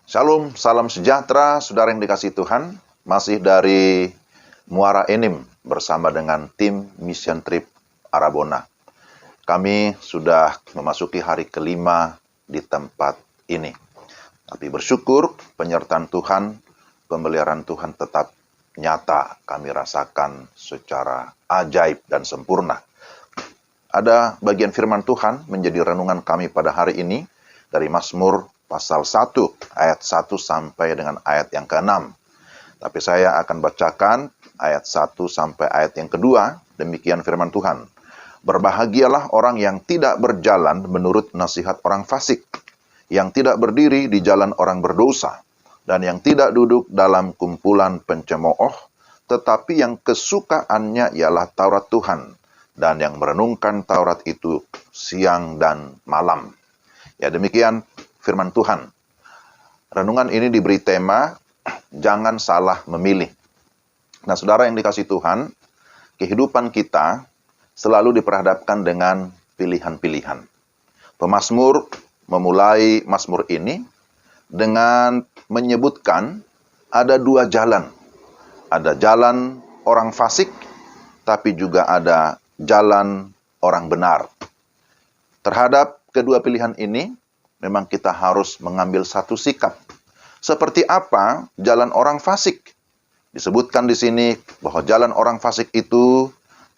Shalom, salam sejahtera, saudara yang dikasihi Tuhan. Masih dari Muara Enim bersama dengan tim Mission Trip Arabona. Kami sudah memasuki hari kelima di tempat ini. Tapi bersyukur penyertaan Tuhan, pemeliharaan Tuhan tetap nyata kami rasakan secara ajaib dan sempurna. Ada bagian firman Tuhan menjadi renungan kami pada hari ini dari Mazmur pasal 1, ayat 1 sampai dengan ayat yang ke-6. Tapi saya akan bacakan ayat 1 sampai ayat yang kedua, demikian firman Tuhan. Berbahagialah orang yang tidak berjalan menurut nasihat orang fasik, yang tidak berdiri di jalan orang berdosa, dan yang tidak duduk dalam kumpulan pencemooh, tetapi yang kesukaannya ialah Taurat Tuhan, dan yang merenungkan Taurat itu siang dan malam. Ya, demikian firman Tuhan. Renungan ini diberi tema, jangan salah memilih. Nah, saudara yang dikasihi Tuhan, kehidupan kita selalu diperhadapkan dengan pilihan-pilihan. Pemazmur memulai mazmur ini dengan menyebutkan ada dua jalan. Ada jalan orang fasik, tapi juga ada jalan orang benar. Terhadap kedua pilihan ini, memang kita harus mengambil satu sikap. Seperti apa jalan orang fasik? Disebutkan di sini bahwa jalan orang fasik itu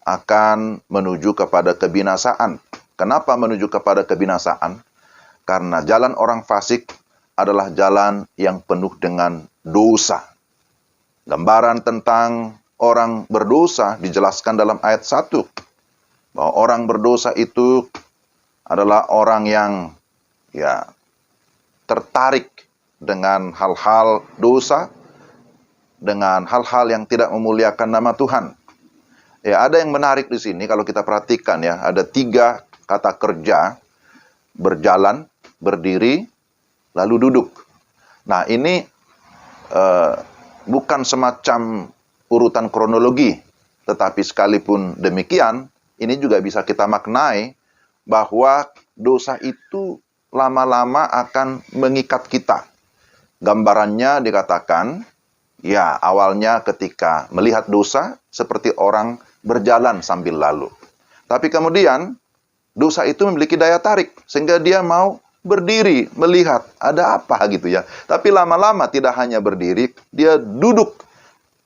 akan menuju kepada kebinasaan. Kenapa menuju kepada kebinasaan? Karena jalan orang fasik adalah jalan yang penuh dengan dosa. Gambaran tentang orang berdosa dijelaskan dalam ayat 1. Bahwa orang berdosa itu adalah orang yang tertarik dengan hal-hal dosa, dengan hal-hal yang tidak memuliakan nama Tuhan. Ya, ada yang menarik di sini kalau kita perhatikan ya, ada 3 kata kerja, berjalan, berdiri, lalu duduk. Nah, ini bukan semacam urutan kronologi, tetapi sekalipun demikian, ini juga bisa kita maknai bahwa dosa itu lama-lama akan mengikat kita. Gambarannya dikatakan, ya awalnya ketika melihat dosa seperti orang berjalan sambil lalu. Tapi kemudian dosa itu memiliki daya tarik sehingga dia mau berdiri melihat ada apa gitu ya. Tapi lama-lama tidak hanya berdiri, dia duduk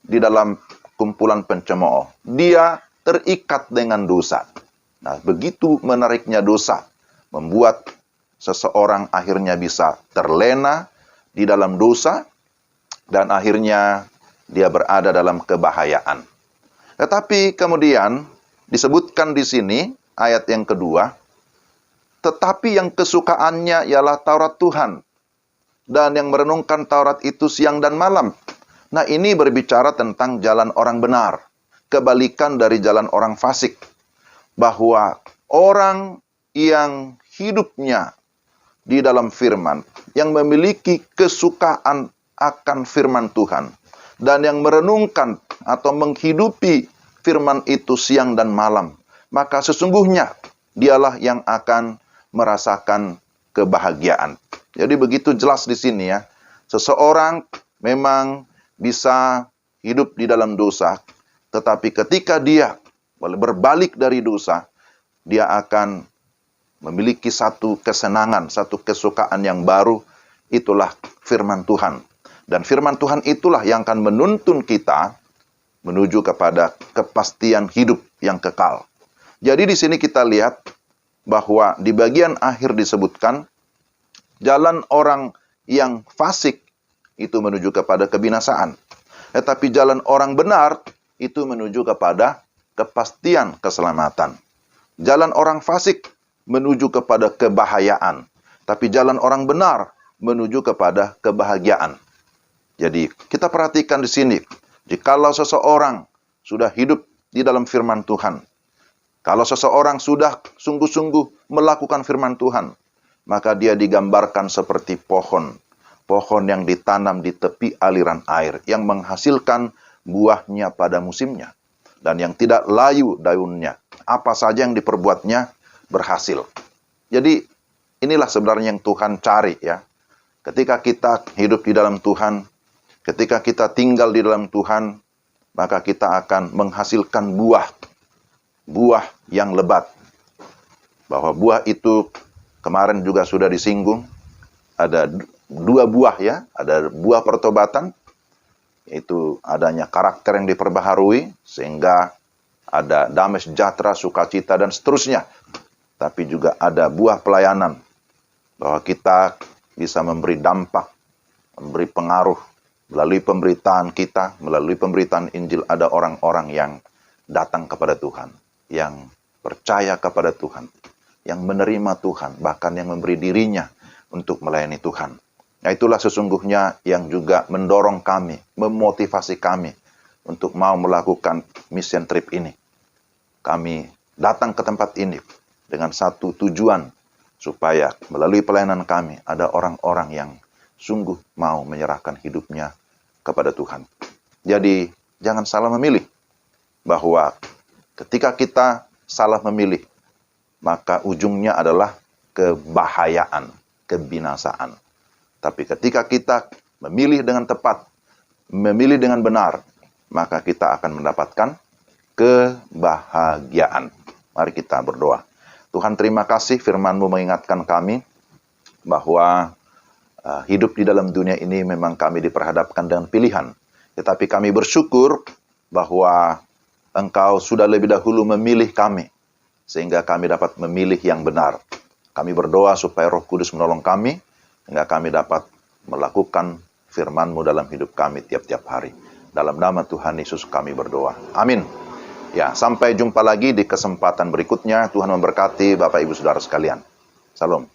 di dalam kumpulan pencemooh. Dia terikat dengan dosa. Nah, begitu menariknya dosa membuat seseorang akhirnya bisa terlena di dalam dosa dan akhirnya dia berada dalam kebahayaan. Tetapi kemudian disebutkan di sini ayat yang kedua, tetapi yang kesukaannya ialah Taurat Tuhan dan yang merenungkan Taurat itu siang dan malam. Nah, ini berbicara tentang jalan orang benar, kebalikan dari jalan orang fasik, bahwa orang yang hidupnya di dalam firman, yang memiliki kesukaan akan firman Tuhan, dan yang merenungkan atau menghidupi firman itu siang dan malam, maka sesungguhnya dialah yang akan merasakan kebahagiaan. Jadi begitu jelas di sini ya, seseorang memang bisa hidup di dalam dosa, tetapi ketika dia berbalik dari dosa, dia akan memiliki satu kesenangan, satu kesukaan yang baru, itulah firman Tuhan. Dan firman Tuhan itulah yang akan menuntun kita menuju kepada kepastian hidup yang kekal. Jadi di sini kita lihat bahwa di bagian akhir disebutkan, jalan orang yang fasik itu menuju kepada kebinasaan. Tetapi jalan orang benar itu menuju kepada kepastian keselamatan. Jalan orang fasik menuju kepada kebahayaan, tapi jalan orang benar menuju kepada kebahagiaan. Jadi kita perhatikan di sini, jikalau seseorang sudah hidup di dalam firman Tuhan, kalau seseorang sudah sungguh-sungguh melakukan firman Tuhan, maka dia digambarkan seperti pohon yang ditanam di tepi aliran air, yang menghasilkan buahnya pada musimnya, dan yang tidak layu daunnya. Apa saja yang diperbuatnya berhasil. Jadi inilah sebenarnya yang Tuhan cari ya. Ketika kita hidup di dalam Tuhan, ketika kita tinggal di dalam Tuhan, maka kita akan menghasilkan buah yang lebat. Bahwa buah itu kemarin juga sudah disinggung, ada dua buah ya, ada buah pertobatan, yaitu adanya karakter yang diperbaharui, sehingga ada damai sejahtera, sukacita, dan seterusnya. Tapi juga ada buah pelayanan, bahwa kita bisa memberi dampak, memberi pengaruh, melalui pemberitaan kita, melalui pemberitaan Injil, ada orang-orang yang datang kepada Tuhan, yang percaya kepada Tuhan, yang menerima Tuhan, bahkan yang memberi dirinya untuk melayani Tuhan. Nah, itulah sesungguhnya yang juga mendorong kami, memotivasi kami untuk mau melakukan mission trip ini. Kami datang ke tempat ini dengan satu tujuan, supaya melalui pelayanan kami ada orang-orang yang sungguh mau menyerahkan hidupnya kepada Tuhan. Jadi, jangan salah memilih. Bahwa ketika kita salah memilih, maka ujungnya adalah kebahayaan, kebinasaan. Tapi ketika kita memilih dengan tepat, memilih dengan benar, maka kita akan mendapatkan kebahagiaan. Mari kita berdoa. Tuhan, terima kasih firman-Mu mengingatkan kami bahwa hidup di dalam dunia ini memang kami diperhadapkan dengan pilihan. Tetapi kami bersyukur bahwa Engkau sudah lebih dahulu memilih kami, sehingga kami dapat memilih yang benar. Kami berdoa supaya Roh Kudus menolong kami, sehingga kami dapat melakukan firman-Mu dalam hidup kami tiap-tiap hari. Dalam nama Tuhan Yesus kami berdoa. Amin. Ya, sampai jumpa lagi di kesempatan berikutnya. Tuhan memberkati Bapak Ibu Saudara sekalian. Salam.